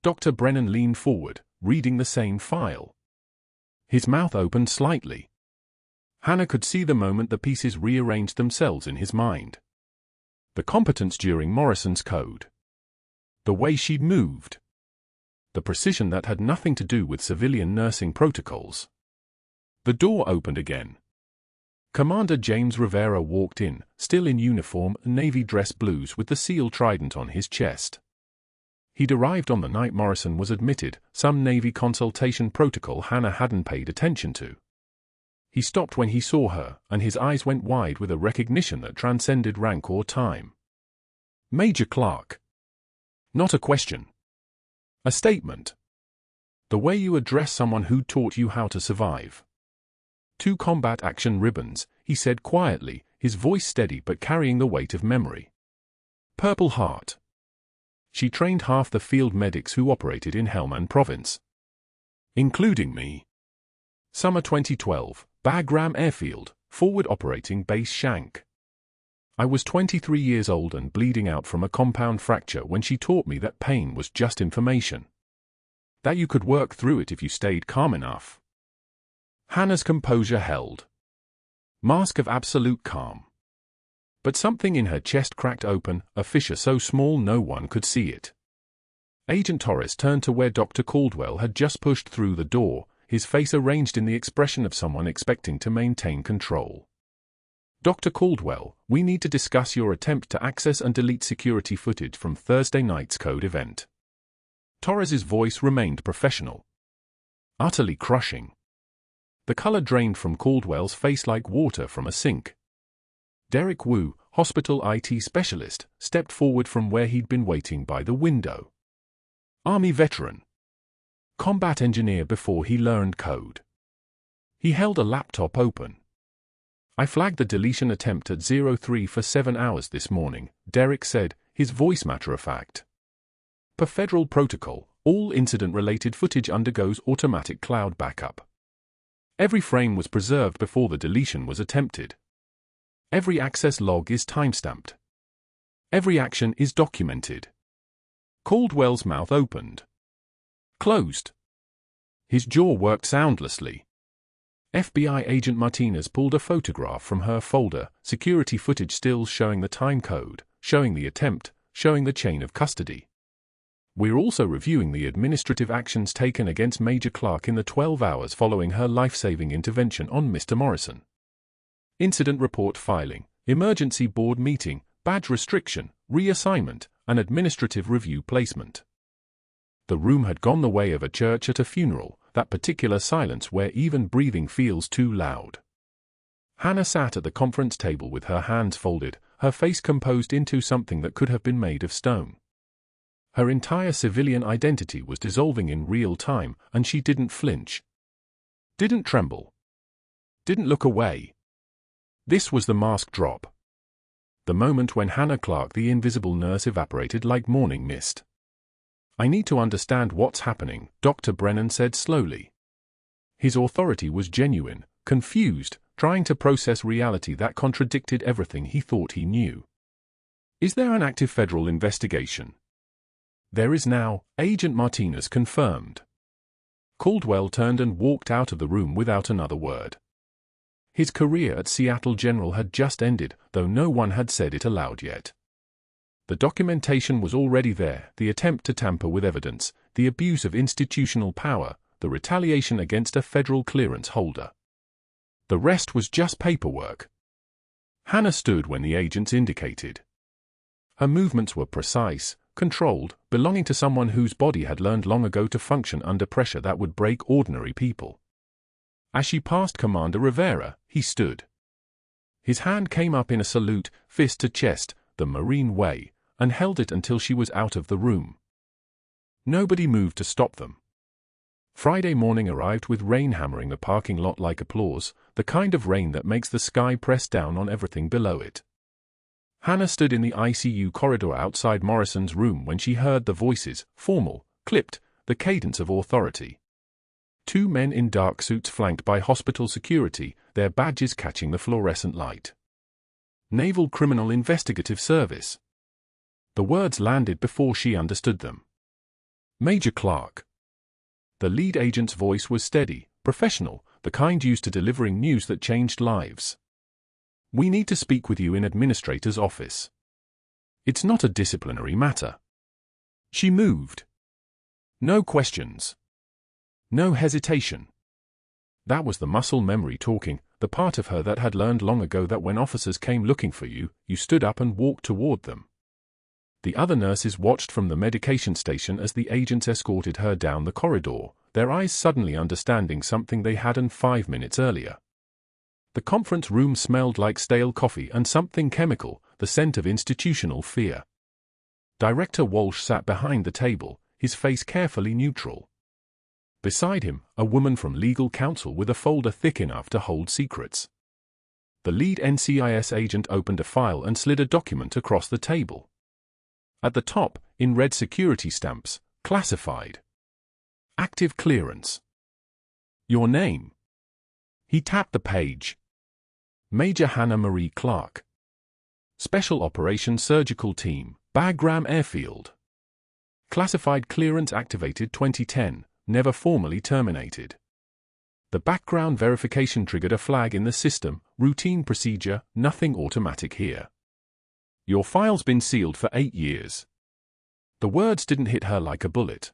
Dr. Brennan leaned forward, reading the same file. His mouth opened slightly. Hannah could see the moment the pieces rearranged themselves in his mind. The competence during Morrison's code. The way she'd moved. The precision that had nothing to do with civilian nursing protocols. The door opened again. Commander James Rivera walked in, still in uniform, navy dress blues with the seal trident on his chest. He'd arrived on the night Morrison was admitted, some Navy consultation protocol Hannah hadn't paid attention to. He stopped when he saw her, and his eyes went wide with a recognition that transcended rank or time. "Major Clarke." Not a question. A statement. The way you address someone who taught you how to survive. "2 combat action ribbons," he said quietly, his voice steady but carrying the weight of memory. "Purple Heart. She trained half the field medics who operated in Helmand Province. Including me. Summer 2012, Bagram Airfield, Forward Operating Base Shank. I was 23 years old and bleeding out from a compound fracture when she taught me that pain was just information. That you could work through it if you stayed calm enough." Hannah's composure held. Mask of absolute calm. But something in her chest cracked open, a fissure so small no one could see it. Agent Torres turned to where Dr. Caldwell had just pushed through the door, his face arranged in the expression of someone expecting to maintain control. "Dr. Caldwell, we need to discuss your attempt to access and delete security footage from Thursday night's code event." Torres's voice remained professional. Utterly crushing. The color drained from Caldwell's face like water from a sink. Derek Wu, hospital IT specialist, stepped forward from where he'd been waiting by the window. Army veteran. Combat engineer before he learned code. He held a laptop open. "I flagged the deletion attempt at 03 for 7 hours this morning," Derek said, his voice matter-of-fact. "Per federal protocol, all incident-related footage undergoes automatic cloud backup. Every frame was preserved before the deletion was attempted. Every access log is timestamped. Every action is documented." Caldwell's mouth opened. Closed. His jaw worked soundlessly. FBI agent Martinez pulled a photograph from her folder, security footage stills showing the time code, showing the attempt, showing the chain of custody. "We're also reviewing the administrative actions taken against Major Clarke in the 12 hours following her life-saving intervention on Mr. Morrison. incident report filing, emergency board meeting, badge restriction, reassignment, and administrative review placement. The room had gone the way of a church at a funeral, that particular silence where even breathing feels too loud. Hannah sat at the conference table with her hands folded, her face composed into something that could have been made of stone. Her entire civilian identity was dissolving in real time, and she didn't flinch. Didn't tremble. Didn't look away. This was the mask drop. The moment when Hannah Clarke, the invisible nurse, evaporated like morning mist. "I need to understand what's happening," Dr. Brennan said slowly. His authority was genuine, confused, trying to process reality that contradicted everything he thought he knew. "Is there an active federal investigation?" "There is now," Agent Martinez confirmed. Caldwell turned and walked out of the room without another word. His career at Seattle General had just ended, though no one had said it aloud yet. The documentation was already there, the attempt to tamper with evidence, the abuse of institutional power, the retaliation against a federal clearance holder. The rest was just paperwork. Hannah stood when the agents indicated. Her movements were precise, controlled, belonging to someone whose body had learned long ago to function under pressure that would break ordinary people. As she passed Commander Rivera, he stood. His hand came up in a salute, fist to chest, the Marine way, and held it until she was out of the room. Nobody moved to stop them. Friday morning arrived with rain hammering the parking lot like applause, the kind of rain that makes the sky press down on everything below it. Hannah stood in the ICU corridor outside Morrison's room when she heard the voices, formal, clipped, the cadence of authority. Two men in dark suits flanked by hospital security, their badges catching the fluorescent light. Naval Criminal Investigative Service. The words landed before she understood them. Major Clarke. The lead agent's voice was steady, professional, the kind used to delivering news that changed lives. "We need to speak with you in Administrator's office. It's not a disciplinary matter." She moved. No questions. No hesitation. That was the muscle memory talking, the part of her that had learned long ago that when officers came looking for you, you stood up and walked toward them. The other nurses watched from the medication station as the agents escorted her down the corridor, their eyes suddenly understanding something they hadn't 5 minutes earlier. The conference room smelled like stale coffee and something chemical, the scent of institutional fear. Director Walsh sat behind the table, his face carefully neutral. Beside him, a woman from legal counsel with a folder thick enough to hold secrets. The lead NCIS agent opened a file and slid a document across the table. At the top, in red security stamps, classified. Active clearance. Your name. He tapped the page. Major Hannah Marie Clarke. Special Operations Surgical Team, Bagram Airfield. Classified clearance activated 2010, never formally terminated. The background verification triggered a flag in the system, routine procedure, nothing automatic here. Your file's been sealed for 8 years. The words didn't hit her like a bullet.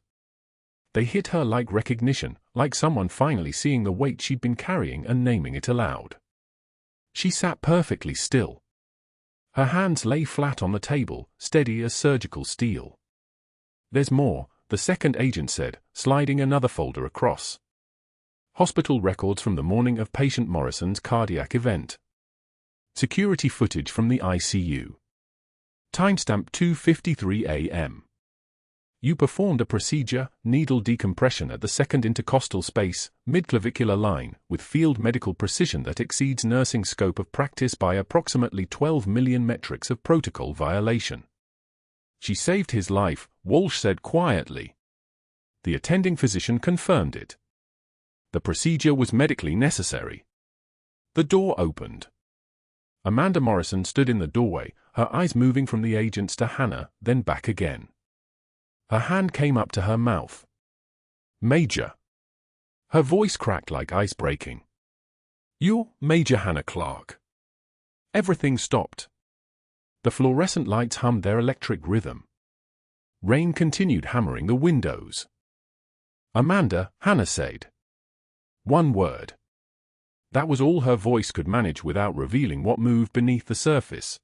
They hit her like recognition, like someone finally seeing the weight she'd been carrying and naming it aloud. She sat perfectly still. Her hands lay flat on the table, steady as surgical steel. "There's more," the second agent said, sliding another folder across. Hospital records from the morning of patient Morrison's cardiac event. Security footage from the ICU. Timestamp 2:53 a.m. You performed a procedure, needle decompression at the second intercostal space, midclavicular line, with field medical precision that exceeds nursing scope of practice by approximately 12 million metrics of protocol violation. She saved his life, Walsh said quietly. The attending physician confirmed it. The procedure was medically necessary. The door opened. Amanda Morrison stood in the doorway, her eyes moving from the agents to Hannah, then back again. Her hand came up to her mouth. "Major." Her voice cracked like ice breaking. "You're Major Hannah Clarke." Everything stopped. The fluorescent lights hummed their electric rhythm. Rain continued hammering the windows. "Amanda," Hannah said. One word. That was all her voice could manage without revealing what moved beneath the surface.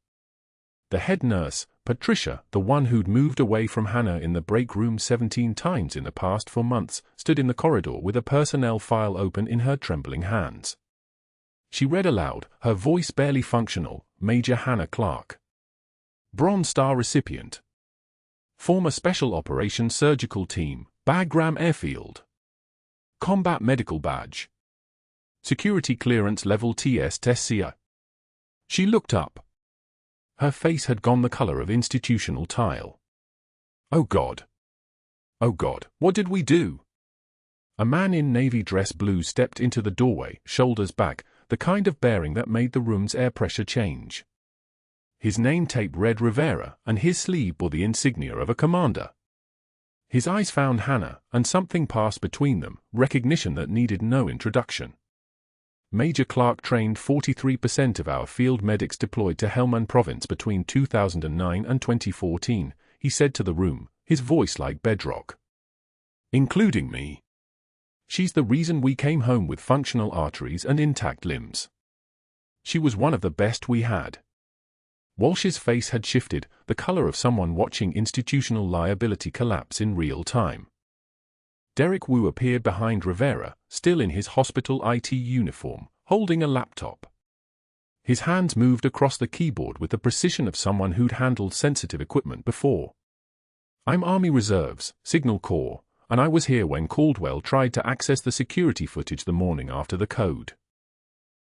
The head nurse, Patricia, the one who'd moved away from Hannah in the break room 17 times in the past 4 months, stood in the corridor with a personnel file open in her trembling hands. She read aloud, her voice barely functional, Major Hannah Clarke. Bronze Star recipient. Former Special Operations Surgical Team, Bagram Airfield. Combat Medical Badge. Security Clearance Level TS-TSCA. She looked up. Her face had gone the color of institutional tile. Oh God. Oh God, what did we do? A man in navy dress blue stepped into the doorway, shoulders back, the kind of bearing that made the room's air pressure change. His name tape read Rivera, and his sleeve bore the insignia of a commander. His eyes found Hannah, and something passed between them, recognition that needed no introduction. Major Clarke trained 43% of our field medics deployed to Helmand Province between 2009 and 2014, he said to the room, his voice like bedrock. Including me. She's the reason we came home with functional arteries and intact limbs. She was one of the best we had. Walsh's face had shifted, the color of someone watching institutional liability collapse in real time. Derek Wu appeared behind Rivera, still in his hospital IT uniform, holding a laptop. His hands moved across the keyboard with the precision of someone who'd handled sensitive equipment before. I'm Army Reserves, Signal Corps, and I was here when Caldwell tried to access the security footage the morning after the code.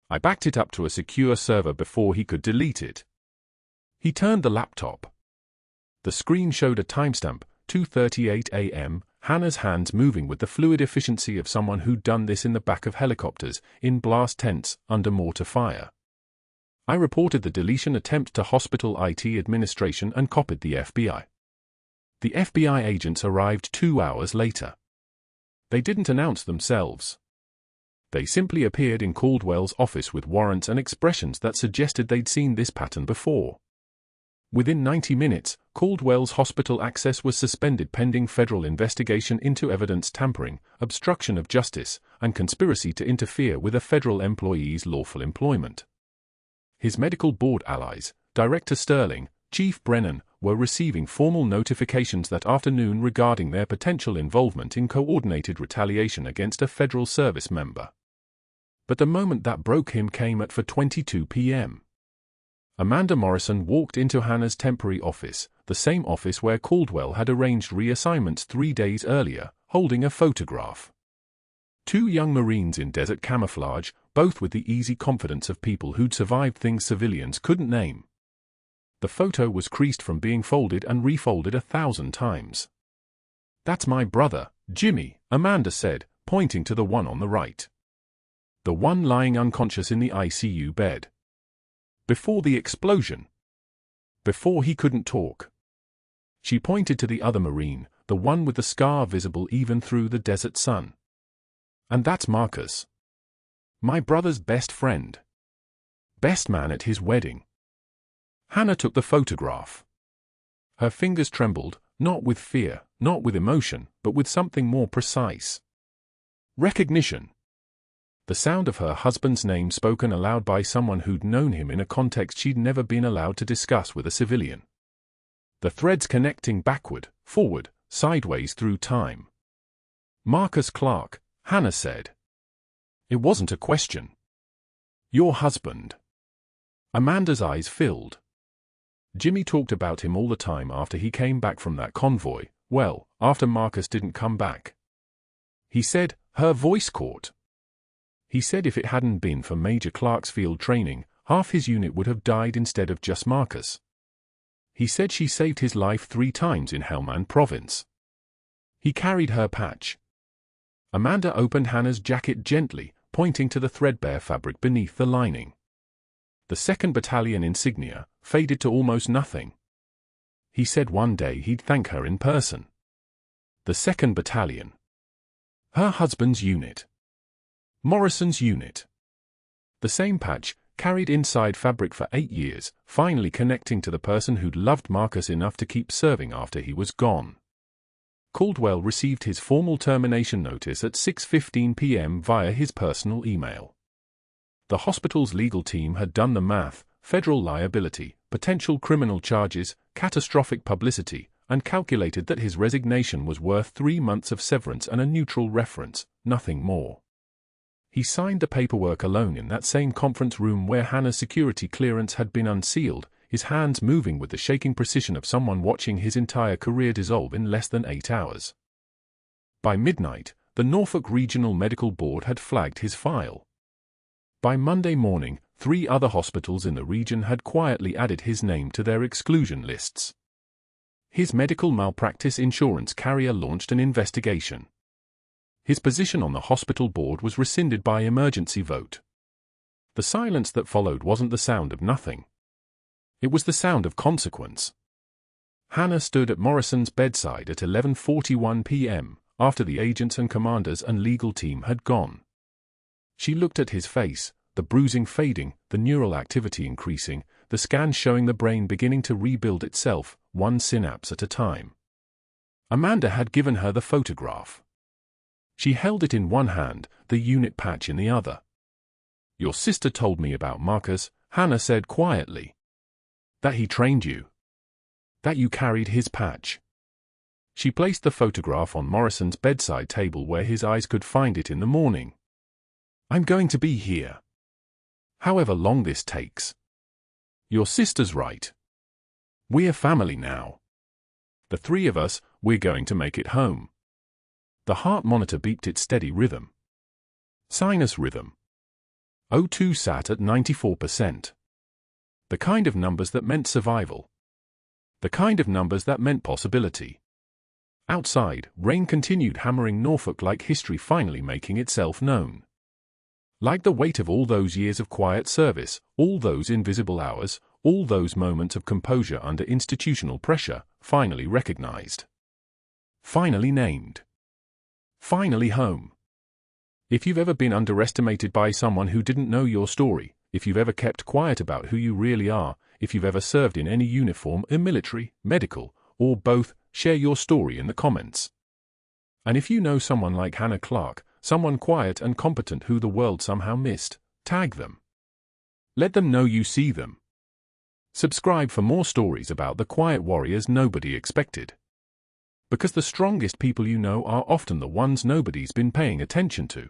I backed it up to a secure server before he could delete it. He turned the laptop. The screen showed a timestamp, 2:38 a.m., Hannah's hands moving with the fluid efficiency of someone who'd done this in the back of helicopters, in blast tents, under mortar fire. I reported the deletion attempt to hospital IT administration and copied the FBI. The FBI agents arrived 2 hours later. They didn't announce themselves. They simply appeared in Caldwell's office with warrants and expressions that suggested they'd seen this pattern before. Within 90 minutes, Caldwell's hospital access was suspended pending federal investigation into evidence tampering, obstruction of justice, and conspiracy to interfere with a federal employee's lawful employment. His medical board allies, Director Sterling, Chief Brennan, were receiving formal notifications that afternoon regarding their potential involvement in coordinated retaliation against a federal service member. But the moment that broke him came at 4:22 p.m. Amanda Morrison walked into Hannah's temporary office, the same office where Caldwell had arranged reassignments 3 days earlier, holding a photograph. 2 young Marines in desert camouflage, both with the easy confidence of people who'd survived things civilians couldn't name. The photo was creased from being folded and refolded 1,000 times. That's my brother, Jimmy, Amanda said, pointing to the one on the right. The one lying unconscious in the ICU bed. Before the explosion. Before he couldn't talk. She pointed to the other Marine, the one with the scar visible even through the desert sun. And that's Marcus. My brother's best friend. Best man at his wedding. Hannah took the photograph. Her fingers trembled, not with fear, not with emotion, but with something more precise. Recognition. The sound of her husband's name spoken aloud by someone who'd known him in a context she'd never been allowed to discuss with a civilian. The threads connecting backward, forward, sideways through time. Marcus Clarke, Hannah said. It wasn't a question. Your husband. Amanda's eyes filled. Jimmy talked about him all the time after he came back from that convoy, well, after Marcus didn't come back. He said, her voice caught. He said if it hadn't been for Major Clarke's field training, half his unit would have died instead of just Marcus. He said she saved his life 3 times in Helmand Province. He carried her patch. Amanda opened Hannah's jacket gently, pointing to the threadbare fabric beneath the lining. The 2nd Battalion insignia, faded to almost nothing. He said one day he'd thank her in person. The 2nd Battalion. Her husband's unit. Morrison's unit. The same patch, carried inside fabric for 8 years, finally connecting to the person who'd loved Marcus enough to keep serving after he was gone. Caldwell received his formal termination notice at 6:15 p.m. via his personal email. The hospital's legal team had done the math: federal liability, potential criminal charges, catastrophic publicity, and calculated that his resignation was worth 3 months of severance and a neutral reference, nothing more. He signed the paperwork alone in that same conference room where Hannah's security clearance had been unsealed, his hands moving with the shaking precision of someone watching his entire career dissolve in less than 8 hours. By midnight, the Norfolk Regional Medical Board had flagged his file. By Monday morning, 3 other hospitals in the region had quietly added his name to their exclusion lists. His medical malpractice insurance carrier launched an investigation. His position on the hospital board was rescinded by emergency vote. The silence that followed wasn't the sound of nothing. It was the sound of consequence. Hannah stood at Morrison's bedside at 11:41 p.m., after the agents and commanders and legal team had gone. She looked at his face, the bruising fading, the neural activity increasing, the scans showing the brain beginning to rebuild itself, one synapse at a time. Amanda had given her the photograph. She held it in one hand, the unit patch in the other. "Your sister told me about Marcus," Hannah said quietly. "That he trained you. That you carried his patch." She placed the photograph on Morrison's bedside table where his eyes could find it in the morning. "I'm going to be here. However long this takes. Your sister's right. We're family now. The 3 of us, we're going to make it home." The heart monitor beeped its steady rhythm. Sinus rhythm. O2 sat at 94%. The kind of numbers that meant survival. The kind of numbers that meant possibility. Outside, rain continued hammering Norfolk like history finally making itself known. Like the weight of all those years of quiet service, all those invisible hours, all those moments of composure under institutional pressure, finally recognized. Finally named. Finally home. If you've ever been underestimated by someone who didn't know your story, if you've ever kept quiet about who you really are, if you've ever served in any uniform, military, medical, or both, share your story in the comments. And if you know someone like Hannah Clarke, someone quiet and competent who the world somehow missed, tag them. Let them know you see them. Subscribe for more stories about the quiet warriors nobody expected. Because the strongest people you know are often the ones nobody's been paying attention to.